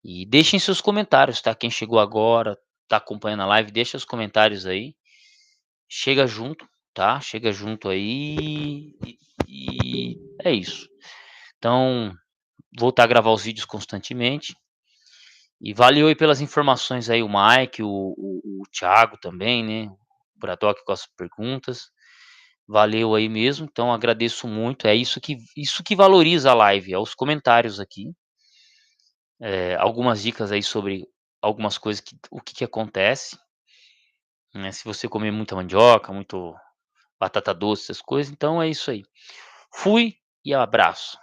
E deixem seus comentários, tá? Quem chegou agora, tá acompanhando a live, deixa os comentários aí. Chega junto, tá? Chega junto aí e é isso. Então, voltar a gravar os vídeos constantemente. E valeu aí pelas informações aí, o Mike, o Thiago também, né? O Braddock com as perguntas. Valeu aí mesmo, então agradeço muito. É isso que valoriza a live, é os comentários aqui. Algumas dicas aí sobre algumas coisas que acontece, né, se você comer muita mandioca, muito batata doce, essas coisas, então é isso aí. Fui e abraço.